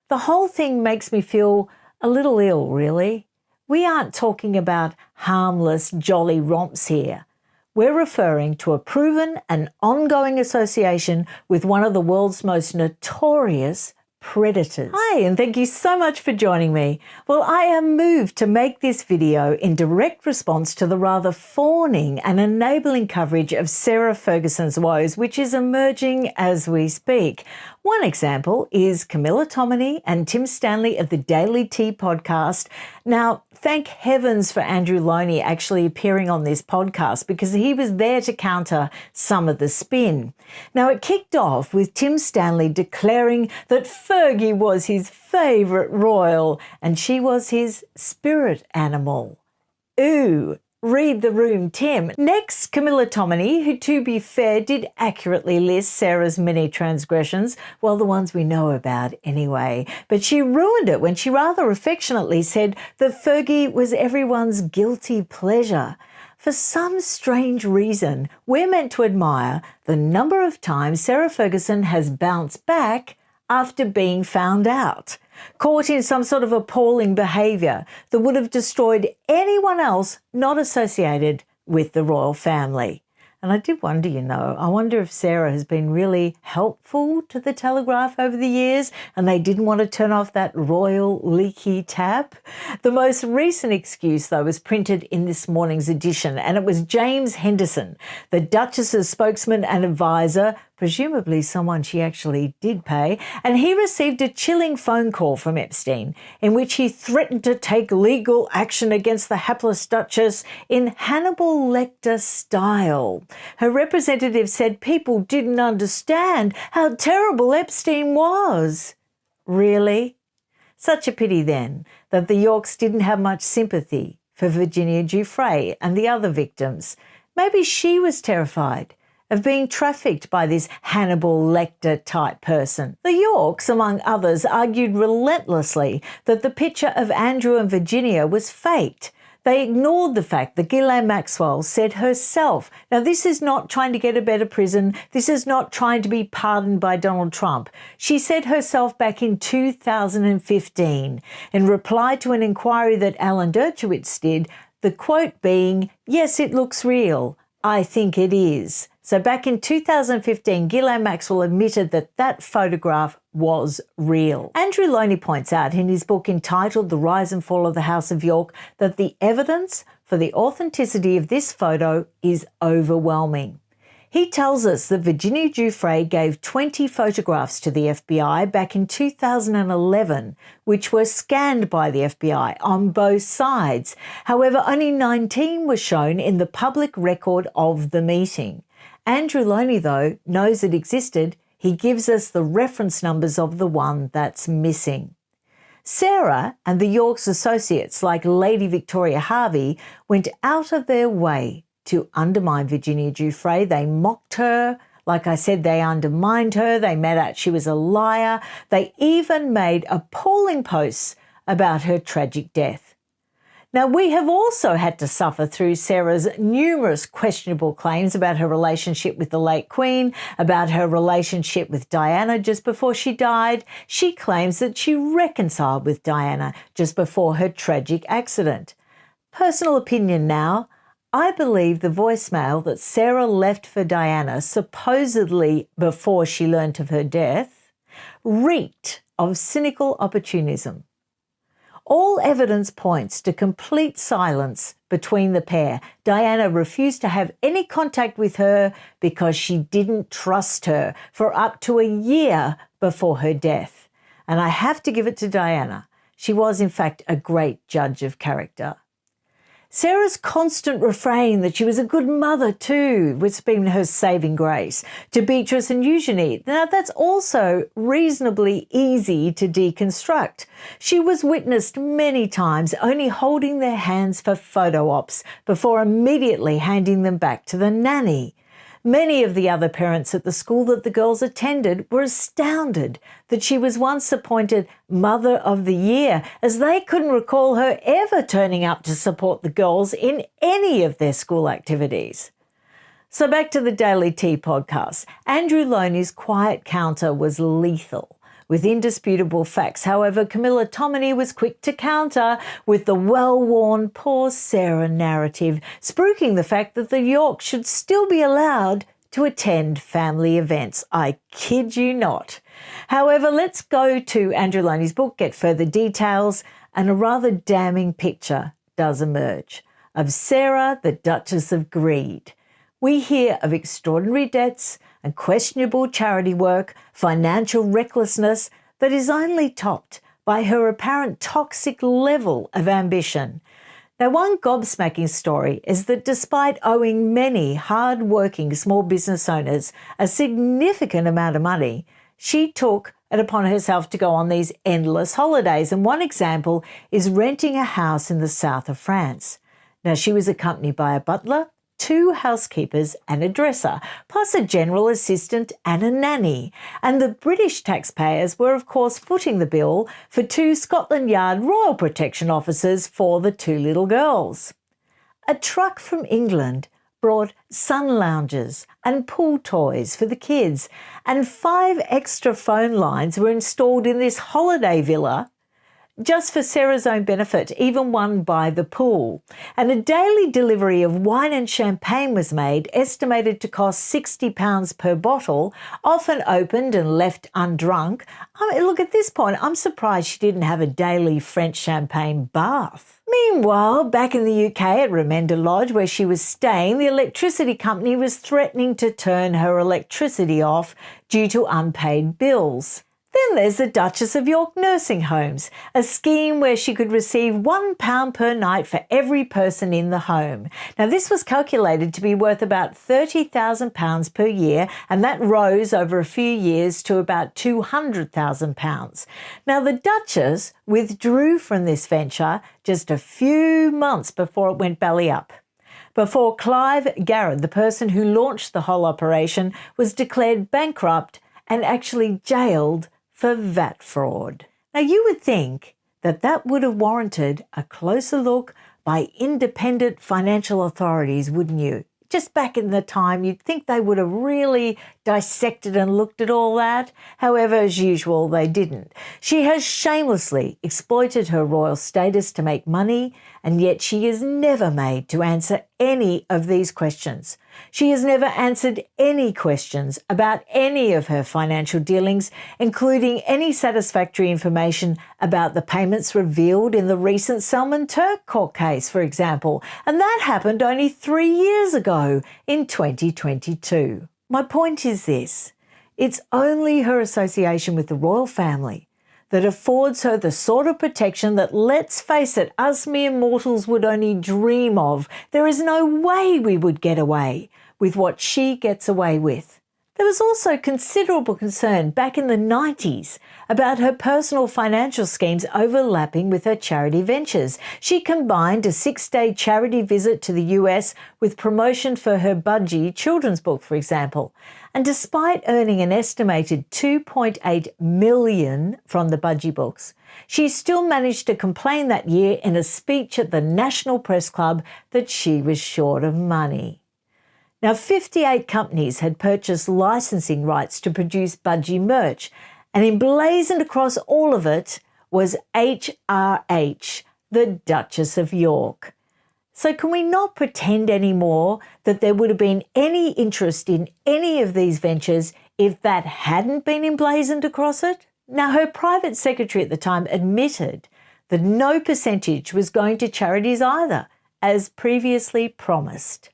The whole thing makes me feel a little ill, really. We aren't talking about harmless, jolly romps here. We're referring to a proven and ongoing association with one of the world's most notorious predators. Hi, and thank you so much for joining me. Well, I am moved to make this video in direct response to the rather fawning and enabling coverage of Sarah Ferguson's woes, which is emerging as we speak. One example is Camilla Tominey and Tim Stanley of the Daily Tea podcast. Now, thank heavens for Andrew Loney actually appearing on this podcast because he was there to counter some of the spin. Now, it kicked off with Tim Stanley declaring that Fergie was his favourite royal and she was his spirit animal. Ooh. Read the room, Tim. Next, Camilla Tominey, who, to be fair, did accurately list Sarah's many transgressions, well, the ones we know about anyway. But she ruined it when she rather affectionately said that Fergie was everyone's guilty pleasure. For some strange reason, we're meant to admire the number of times Sarah Ferguson has bounced back after being found out, caught in some sort of appalling behaviour that would have destroyed anyone else not associated with the royal family. And I did wonder, I wonder if Sarah has been really helpful to the Telegraph over the years and they didn't want to turn off that royal leaky tap. The most recent excuse, though, was printed in this morning's edition, and it was James Henderson, the Duchess's spokesman and advisor, presumably someone she actually did pay, and he received a chilling phone call from Epstein in which he threatened to take legal action against the hapless Duchess in Hannibal Lecter style. Her representative said people didn't understand how terrible Epstein was. Really? Such a pity then that the Yorks didn't have much sympathy for Virginia Giuffre and the other victims. Maybe she was terrified of being trafficked by this Hannibal Lecter type person. The Yorks, among others, argued relentlessly that the picture of Andrew and Virginia was faked. They ignored the fact that Ghislaine Maxwell said herself, now this is not trying to get a better prison, this is not trying to be pardoned by Donald Trump. She said herself back in 2015, in reply to an inquiry that Alan Dershowitz did, the quote being, "Yes, it looks real. I think it is." So back in 2015, Ghislaine Maxwell admitted that that photograph was real. Andrew Loney points out in his book entitled The Rise and Fall of the House of York that the evidence for the authenticity of this photo is overwhelming. He tells us that Virginia Giuffre gave 20 photographs to the FBI back in 2011, which were scanned by the FBI on both sides. However, only 19 were shown in the public record of the meeting. Andrew Loney, though, knows it existed. He gives us the reference numbers of the one that's missing. Sarah and the Yorks' associates, like Lady Victoria Harvey, went out of their way to undermine Virginia Giuffre. They mocked her. Like I said, they undermined her. They made out she was a liar. They even made appalling posts about her tragic death. Now, we have also had to suffer through Sarah's numerous questionable claims about her relationship with the late Queen, about her relationship with Diana just before she died. She claims that she reconciled with Diana just before her tragic accident. Personal opinion now, I believe the voicemail that Sarah left for Diana, supposedly before she learnt of her death, reeked of cynical opportunism. All evidence points to complete silence between the pair. Diana refused to have any contact with her because she didn't trust her for up to a year before her death. And I have to give it to Diana. She was, in fact, a great judge of character. Sarah's constant refrain that she was a good mother too, which has been her saving grace, to Beatrice and Eugenie. Now, that's also reasonably easy to deconstruct. She was witnessed many times only holding their hands for photo ops before immediately handing them back to the nanny. Many of the other parents at the school that the girls attended were astounded that she was once appointed Mother of the Year, as they couldn't recall her ever turning up to support the girls in any of their school activities. So back to the Daily Tea podcast. Andrew Loney's quiet counter was lethal with indisputable facts. However, Camilla Tominey was quick to counter with the well-worn poor Sarah narrative, spruiking the fact that the Yorks should still be allowed to attend family events. I kid you not. However, let's go to Andrew Loney's book, get further details, and a rather damning picture does emerge of Sarah, the Duchess of Greed. We hear of extraordinary debts and questionable charity work, financial recklessness that is only topped by her apparent toxic level of ambition. Now, one gobsmacking story is that despite owing many hard-working small business owners a significant amount of money, she took it upon herself to go on these endless holidays. And one example is renting a house in the south of France. Now, she was accompanied by a butler, 2 housekeepers and a dresser, plus a general assistant and a nanny. And the British taxpayers were, of course, footing the bill for 2 Scotland Yard Royal Protection officers for the 2 little girls. A truck from England brought sun lounges and pool toys for the kids, and 5 extra phone lines were installed in this holiday villa just for Sarah's own benefit, even one by the pool. And a daily delivery of wine and champagne was made, estimated to cost £60 per bottle, often opened and left undrunk. Look, at this point, I'm surprised she didn't have a daily French champagne bath. Meanwhile, back in the UK at Remenda Lodge, where she was staying, the electricity company was threatening to turn her electricity off due to unpaid bills. Then there's the Duchess of York nursing homes, a scheme where she could receive £1 per night for every person in the home. Now, this was calculated to be worth about £30,000 per year, and that rose over a few years to about £200,000. Now, the Duchess withdrew from this venture just a few months before it went belly up, before Clive Garrett, the person who launched the whole operation, was declared bankrupt and actually jailed for VAT fraud. Now, you would think that that would have warranted a closer look by independent financial authorities, wouldn't you? Just back in the time, you'd think they would have really dissected and looked at all that. However, as usual, they didn't. She has shamelessly exploited her royal status to make money, and yet she is never made to answer any of these questions. She has never answered any questions about any of her financial dealings, including any satisfactory information about the payments revealed in the recent Salman Turk court case, for example. And that happened only 3 years ago in 2022. My point is this: it's only her association with the royal family that affords her the sort of protection that, let's face it, us mere mortals would only dream of. There is no way we would get away with what she gets away with. There was also considerable concern back in the 90s about her personal financial schemes overlapping with her charity ventures. She combined a 6-day charity visit to the US with promotion for her Budgie children's book, for example. And despite earning an estimated $2.8 million from the Budgie books, she still managed to complain that year in a speech at the National Press Club that she was short of money. Now, 58 companies had purchased licensing rights to produce Budgie merch, and emblazoned across all of it was HRH, the Duchess of York. So can we not pretend anymore that there would have been any interest in any of these ventures if that hadn't been emblazoned across it? Now, her private secretary at the time admitted that no percentage was going to charities either, as previously promised.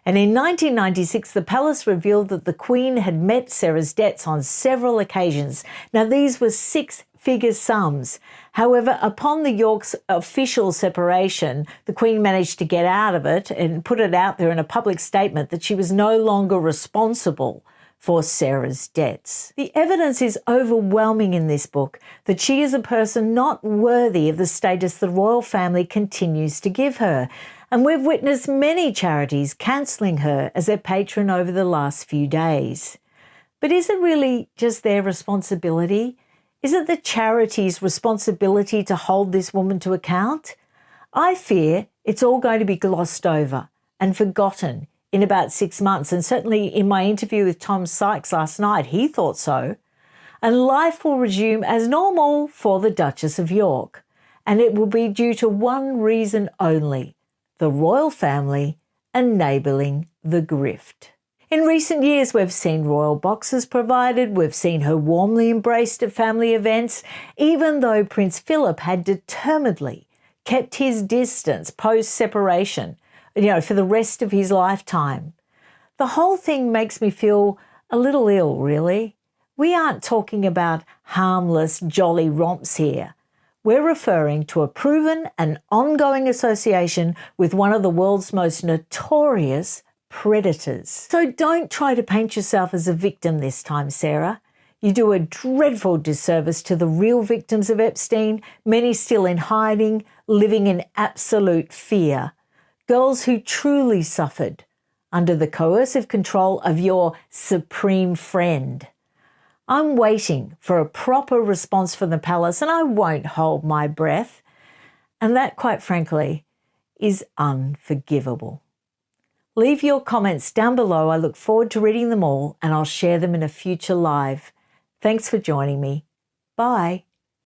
And in 1996, the palace revealed that the Queen had met Sarah's debts on several occasions. Now, these were 6-figure sums. However, upon the Yorks' official separation, the Queen managed to get out of it and put it out there in a public statement that she was no longer responsible for Sarah's debts. The evidence is overwhelming in this book that she is a person not worthy of the status the royal family continues to give her. And we've witnessed many charities cancelling her as their patron over the last few days. But is it really just their responsibility? Is it the charity's responsibility to hold this woman to account? I fear it's all going to be glossed over and forgotten in about 6 months. And certainly in my interview with Tom Sykes last night, he thought so. and life will resume as normal for the Duchess of York. And it will be due to one reason only: the royal family enabling the grift. In recent years, we've seen royal boxes provided, we've seen her warmly embraced at family events, even though Prince Philip had determinedly kept his distance post-separation, for the rest of his lifetime. The whole thing makes me feel a little ill, really. We aren't talking about harmless, jolly romps here. We're referring to a proven and ongoing association with one of the world's most notorious predators. So don't try to paint yourself as a victim this time, Sarah. You do a dreadful disservice to the real victims of Epstein, many still in hiding, living in absolute fear. Girls who truly suffered under the coercive control of your supreme friend. I'm waiting for a proper response from the palace, and I won't hold my breath. And that, quite frankly, is unforgivable. Leave your comments down below. I look forward to reading them all, and I'll share them in a future live. Thanks for joining me. Bye.